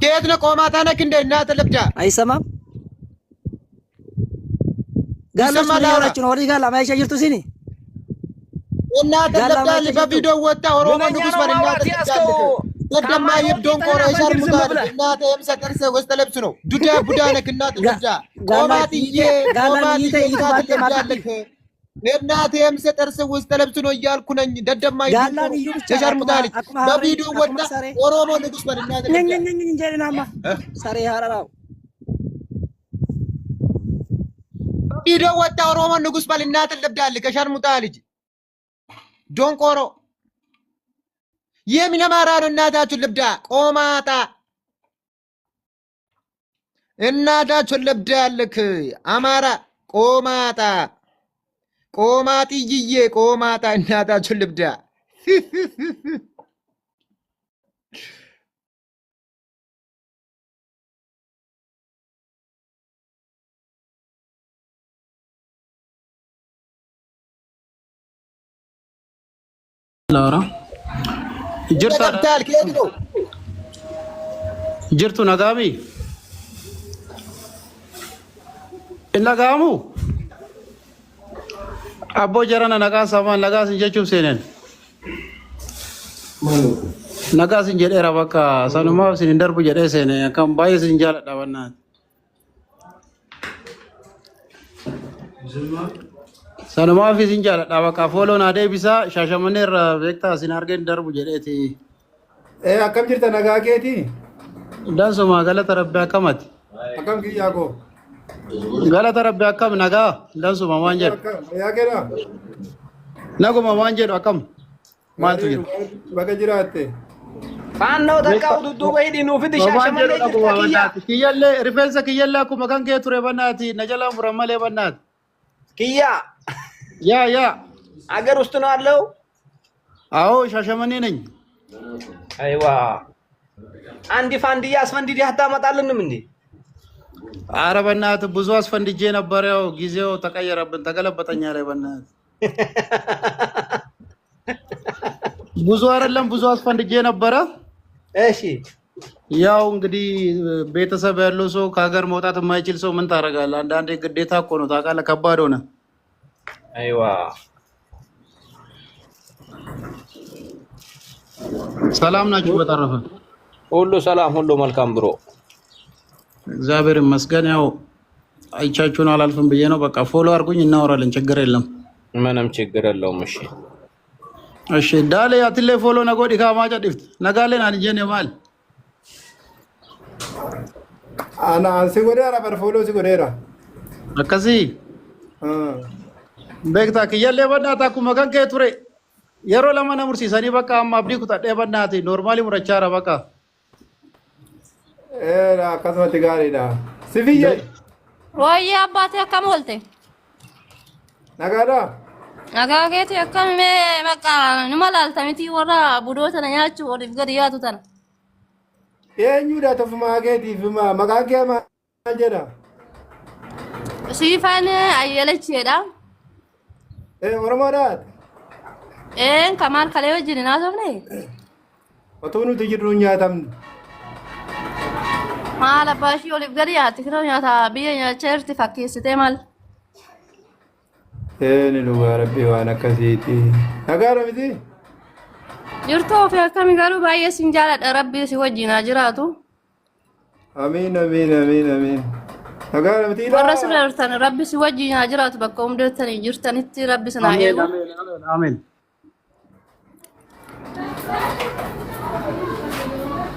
كيف نقومات أنا كنت الناس اللي بجا أي سمام قال له ما يورج نوري قال ما يشجرتو سيني الناس اللي بجا اللي بفيديو وتا وروما نقص من الناس اللي بجا قد ما يبدون كورة يشار مطالب الناس يمسك أرسل وستلبسنو دودا بدانك الناس اللي بجا قومات إيه قومات إيه الناس اللي بجا لك الناس يمسك أرسل وستلبسنو يال كنا قد ما يبدون يشار مطالب بفيديو وتا وروما نقص من الناس اللي بجا ساري هارا فيديو وتا وروما نقص من الناس اللي بجا لك يشار مطالب دون كورو يمين أماران النادات اللبدا قوماتا النادات اللبدا لك أمارا قوماتا قوماتي يي قوماتا النادات اللبدا لورا جرتو نغامي نغامو ابو جرانا نغا سامان نغا سنجچو سينن نغا سنجدي ربكا سانما سين دربو جدي سينن كم باي سنجال داونا سانما في سنجال داوكا فولو نادي بيسا شاشمنير بيكتا سينارغن دربو جديتي akkam jirta nagaa keeti dansuma galata rabbi akamati akkam kiyyaako galata rabbi akam nagaa dansuma wanjed yaa kera naguma wanjed akam maaltu jira baga jiraatte faanno takka ududduba hidhi nuufiti shashamanne kiyalle rifeensa kiyalle akkuma kan kee ture bannaati najala murammalee bannaati kiyya ያ አገር ውስጥ ነው አለው አዎ ሻሸመኔ ነኝ አይዋ አንዲ ፋንዲያ አስፈንዲዲ አታመጣልንም እንዴ ኧረ በእናትህ ብዙ አስፈንድጄ ነበር ያው ጊዜው ተቀየረብን ተገለበጠኛ ላይ በእናትህ ብዙ አይደለም ብዙ አስፈንድጄ ነበር እሺ ያው እንግዲህ ቤተሰብ ያለው ሰው ከሀገር መውጣት የማይችል ሰው ምን ታረጋለህ አንዳንዴ ግዴታ እኮ ነው ታውቃለህ ከባድ ሆነ አይዋ ሰላም ናችሁ በተረፈ ሁሉ ሰላም ሁሉ መልካም ብሮ እግዚአብሔር ይመስገን ያው አይቻችሁን አላልፍም ብዬ ነው በቃ ፎሎ አድርጉኝ እናወራለን ችግር የለም ምንም ችግር የለውም እሺ እሺ ዳለ ያትለ ፎሎ ነጎዲ ካማጫ ድፍት ነጋለን አንጀን የማል ana sigorera per follow sigorera akasi bekta kiyalle badata kuma kan ke ture yero lama na mursisani baka amma abdi ku tadde badati normally murachara baka era kasmati garida sifiye Wayya abbate akkam olte nagara nagageeti akkam me baka numa laltamiti warra budota na nyaachu odif gadiyatu tan eenyu da tafuma geeti fuma magage ma jeda sifane ayelecheeda oromodat kamal kale wajjin naasofne otonu tijidru nyaatam mala bashi olif gadiyati kiro nyaata biya nyaacherti fakkisite mal ni luga rabbi wa nakasiti nagara miti jirto fi akkami garu baay'ee sin jaaladha rabbi si wajjin jiraatu amin amin amin amin nagara miti warra sirratan rabbi si wajjin jiraatu bakka umdeetani jirtanitti rabbi sana eegu amin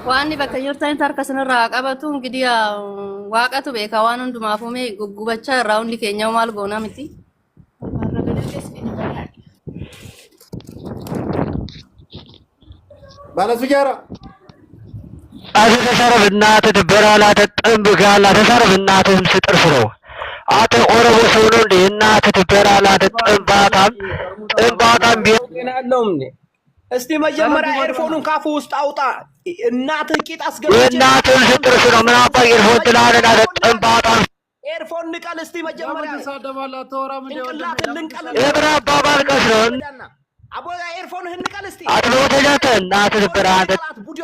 waanni bakka jirtanitti harka sanarraa qabatu እንግዲህ waaqatu beeka waan hundumaafuu mee guggubachaa irraa hundi keenya maal goona miti bala sujara አተ ተሰረብ እናተ ተበራላ ተጠምብጋላ ተሰረብ እናተም ስጥርፍ ነው አተ ኦሮሞ ሰው ነው እንዴ እናተ ተበራላ ተጠምባታም ቢናለውም እንዴ እስቲ መጀመሪያ ኤርፎኑን ካፉ ውስጥ አውጣ እናትህ ቂጥ አስገብቼ እናትህ ስጥርፍ ነው ምን አባ ኤርፎን ትላለና ተጠምባታም ኤርፎን ንቀል እስቲ መጀመሪያ ተሳደባላ ተወራም ልንቀል እብራ አባባል ቀስ ነው አቦ ኤርፎንህን ንቀል እስቲ አጥሎ ተጃተ እናትህ ተበራላ ቡዳ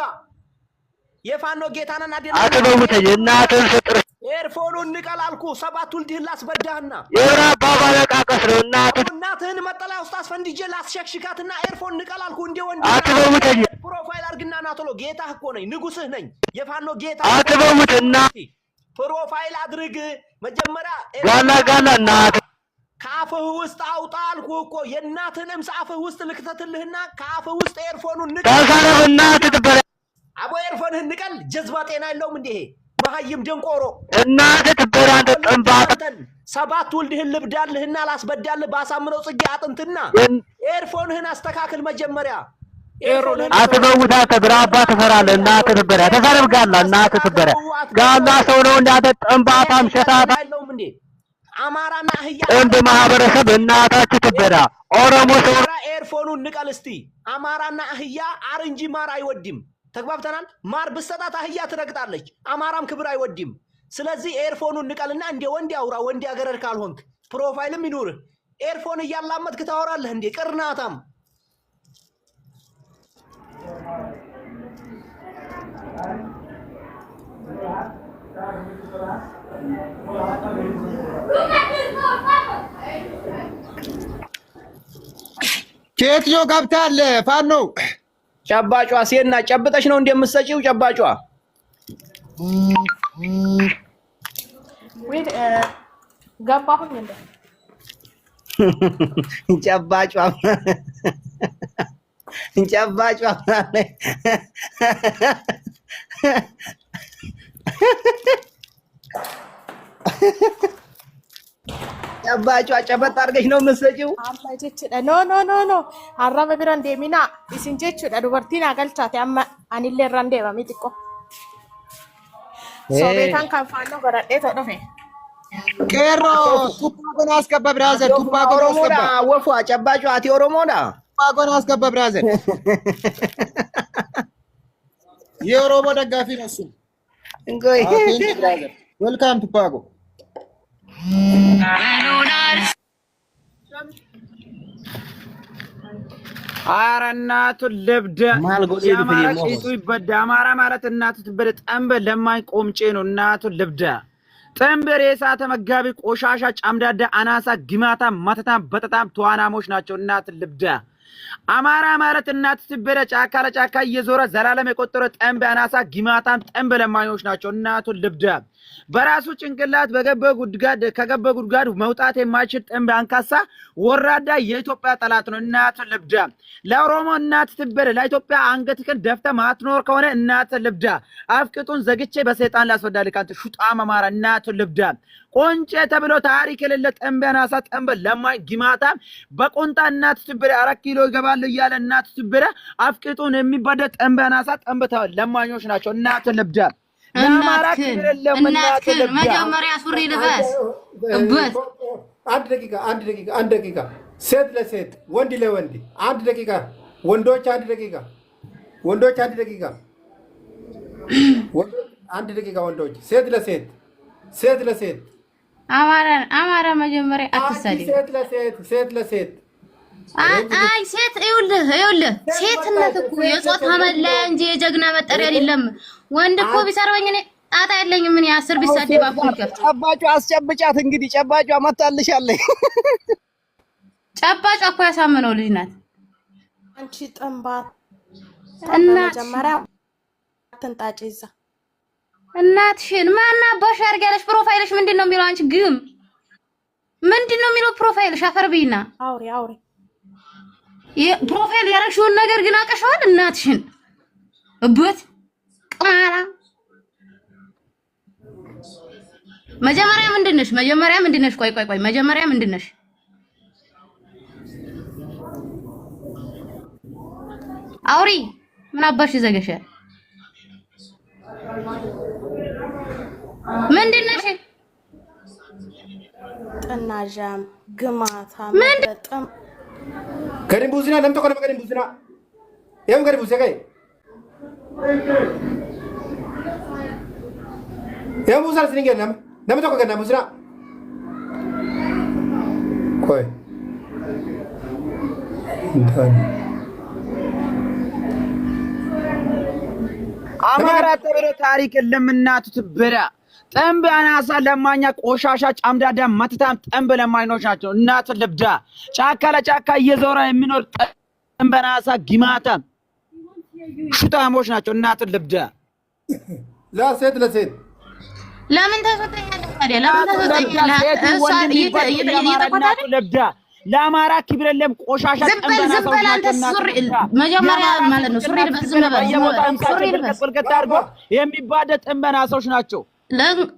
የፋኖ ጌታና አትበውተኝ እናትህን ፍጥር ኤርፎኑን ንቀላልኩ 7 ውልድህን ላስበዳህና የራ ባባለቃቀስ ነው እናትህን መጠለያ ውስጥ አስፈንድጄ ላስሸክሽካትና ኤርፎን ንቀላልኩ እንደ ወንድ አትበውተኝ ፕሮፋይል አድርግና ናቶሎ ጌታህ እኮ ነኝ ንጉስህ ነኝ የፋኖ ጌታ አትበውትና ፕሮፋይል አድርግ መጀመሪያ ጋላ እናት ካፍህ ውስጥ አውጣ አልኩህ እኮ የእናትህንም አፍህ ውስጥ ልክተትልህና ካፍህ ውስጥ ኤርፎኑን ንቀል ተሰረብ እናትህ ትበላ አቦ ኤርፎንህን ንቀል ጀዝባ ጤና የለውም እንዴ መሀይም ደንቆሮ እናትህ ትበላ አንተ ጠንባታ 7 ውልድህን ልብዳልህና ላስበዳልህ ባሳምነው ጽጌ አጥንትና ኤርፎንህን አስተካክል መጀመሪያ አትበውታ ተብራባ ተፈራለህ እናትህ ትበላ ተሰረብ እናትህ ትበላ ጋላ ሰው ነው እንዳተ ጠንባታም ሸታታ የለውም እንዴ አማራና አህያ እንደ ማህበረሰብ እናታችሁ ትበላ ኦሮሞ ሰው ኤርፎኑን ንቀል እስቲ አማራና አህያ አርንጂ ማር አይወድም ተግባብተናል ማር ብሰጣት አህያ ትረግጣለች አማራም ክብር አይወድም ስለዚህ ኤርፎኑን ንቀልና እንደ ወንድ ያውራ ወንድ ያገረድ ካልሆንክ ፕሮፋይልም ይኑር ኤርፎን እያላመጥክ ታወራለህ እንዴ ቅርናታም ኬትዮ ገብታል ፋኖ ጨባጯ ሴና ጨብጠሽ ነው እንደምትሰጪው ጨባጯ ወይ ገባሁኝ እንደ ጨባጯ ጨባጯ ጨበጥ አድርገሽ ነው የምትሰጪው ኖ አራመ ቢራ እንደሚና ኢሲንጀቹ ዱበርቲና ገልቻት ያማ አንille ረንዴ በሚጥቆ ሶቤታን ካንፋኖ ገረዴ ተደፈ ቄሮ ቱፓጎን አስገባ ብራዘር ቱፓጎን አስገባ ወፏ ጨባጯ አቲ ኦሮሞዳ ቱፓጎን አስገባ ብራዘር የኦሮሞ ደጋፊ ነው እሱ እንጎይ ዌልካም ቱፓጎ ኧረ እናቱን ልብደ የአማራ ቂጡ ይበዳ አማራ ማለት እናቱ ትበደ ጠንበ ለማኝ ቆምጬ ነው እናቱን ልብደ ጠንበሬ የሳተ መጋቢ ቆሻሻ ጫምዳዳ አናሳ ግማታ ማተታ በጣም ተዋናሞች ናቸው እናቱን ልብደ አማራ ማለት እናቱ ትበደ ጫካ ለጫካ እየዞረ ዘላለም የቆጠረ ጠንበ አናሳ ግማታም ጠንበ ለማኞች ናቸው እናቱን ልብደ በራሱ ጭንቅላት ከገበ ጉድጓድ መውጣት የማይችል ጠንበ አንካሳ ወራዳ የኢትዮጵያ ጠላት ነው እናቱን ልብደ ለኦሮሞ እናት ትበደ ለኢትዮጵያ አንገትክን ደፍተ ማትኖር ከሆነ እናቱን ልብደ አፍቅጡን ዘግቼ በሰይጣን ላስወዳልክ አንተ ሹጣም አማራ እናቱን ልብደ ቆንጨ ተብሎ ታሪክ የሌለ ጠንበ አናሳ ጠንበ ለማኝ ግማታ በቆንጣ እናቱ ትበደ 4 ኪሎ ይገባል ይያለ እናቱ ትበደ አፍቅጡን የሚበደ ጠንበ አናሳ ጠንበ ለማኞች ናቸው እናቱን ልብደ ለአማራ ክብር የለም እናቱ ልብደ መጀመሪያ ሱሪ ልበስ እበት አንድ ደቂቃ ሴት ለሴት ወንድ ለወንድ አንድ ደቂቃ ወንዶች አንድ ደቂቃ ወንዶች ሴት ለሴት አማራ መጀመሪያ አትሰሪ ሴት ለሴት አይ ሴት ይኸውልህ ሴትነት እኮ የጾታ መለያ እንጂ የጀግና መጠሪያ አይደለም ወንድ እኮ ቢሰርበኝ እኔ ጣጣ የለኝም ምን 10 ቢሳደብ አፉን ከፍቶ ጨባጯ አስጨብጫት እንግዲህ ጨባጯ መታልሻለች ጨባጯ እኮ ያሳመነው ልጅ ናት አንቺ ጠንባ እና መጀመሪያ ተንጣጪዛ እናትሽን ማና ባሽ አርጋለሽ ፕሮፋይልሽ ምንድነው የሚለው አንቺ ግም ምንድነው የሚለው ፕሮፋይልሽ አፈርቢና አውሪ ፕሮፋይል ያረግሽውን ነገር ግን አቀሻዋል እናትሽን እበት ቀማራ መጀመሪያ ምንድነሽ ቆይ መጀመሪያ ምንድነሽ አውሪ ምን አባሽ ዘገሸ ምንድነሽ ጥናጃም ግማታ በጣም ከሪም ቡዝና ለምቶ ከነ ከሪም ቡዝና የም ከሪም ቡዝና ከይ የም ቡዝና ስንገ ለምቶ ከነ ቡዝና ቆይ እንታን አማራ ተብሎ ታሪክ ለምናቱ ትበራ ጠምብ አናሳ ለማኛ ቆሻሻ ጫምዳዳ መትታም ጠምብ ለማይኖች ናቸው። እናት ልብዳ ጫካ ለጫካ እየዞረ የሚኖር ጠምብ አናሳ ግማታ ሹታሞች ናቸው። እናት ልብዳ ለሴት ለምን ተሰጠኛለህ ታዲያ? ለምን ተሰጠኛለህ? እሷን እየተቆጣጠረ ልብዳ ለአማራ ክብር የለም። ቆሻሻ ጠምበና ሰው መጀመሪያ ማለት ነው። ሱሪ ልበስ ዝም በል ሱሪ ልበስ አድርጎ የሚባደ ጠምበና ሰዎች ናቸው።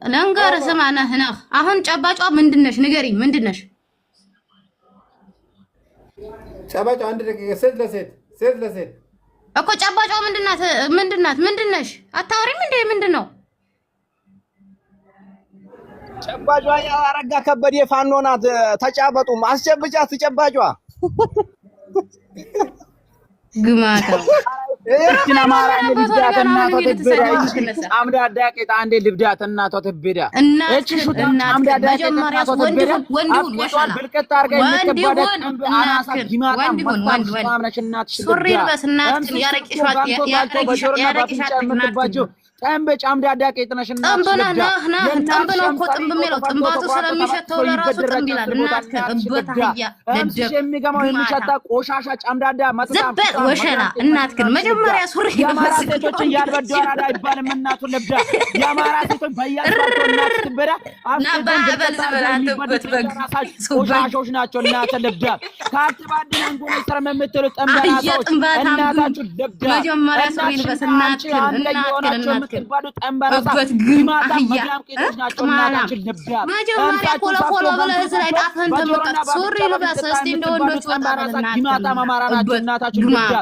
ለንገር ስማ ነህ አሁን ጨባጯ ምንድነሽ? ንገሪኝ ምንድነሽ? ጨባጯ አንድ ደቂቃ ሴት ለሴት እኮ ጨባጯ ምንድነሽ? አታወሪም እንዴ? ምንድነው ጨባጯ? ያረጋ ከበደ ፋኖ ናት። ተጫበጡ አስጨብጫት ጨባጯ ግማታ እቺና ማራ ልብዳት እናቷ ተበዳ አምዳ ዳቄት አንዴ ልብዳት እናቷ ተበዳ እቺ ሹታ አምዳ ዳቄት እናቷ ተበዳ ወንዱን ወሻላ ብልቀት አርጋ የሚከባደ አናሳ ጊማታ ሱሪ በስናት ያረቂሻት ጠምብ ጫምዳ ዳቄት ነሽና ጠምብና ጠምብ ነው እኮ ጠምብ የሚለው ጥንባቱ ስለሚሸተው ለራሱ ጠምብ ይላል። እናትከ እበታህያ ደደብ የሚገማው የሚሸታ ቆሻሻ ጫምዳዳ ዘበር ወሸላ እናትከ መጀመሪያ ሱሪ የአማራ ሴቶች ያልበዱ አራዳ አይባልም። እናቱ ለብዳ የአማራ ሴቶች በያልባቸው እናት ትበዳ ቆሻሾች ናቸው። እናተ ለብዳ ካትባድን እንጎን ሰረም የምትሉ ጠምበራቶች እናታችሁ ለብዳ መጀመሪያ ሱሪ ልበስ እናትከ ባዱ ጠምበራታ ግማታ መዳም ቄቶች ናቸው። እናታችን ልብዳ መጀመሪያ ኮለኮለ ብለህ እዚህ ላይ ጣፍህን ተመልከት። ሱሪ ልበስ እስቲ እንደ ወንዶች ወጣ በል እናትከ ግማታ ማማራ ናቸው። እናታችን ልብዳ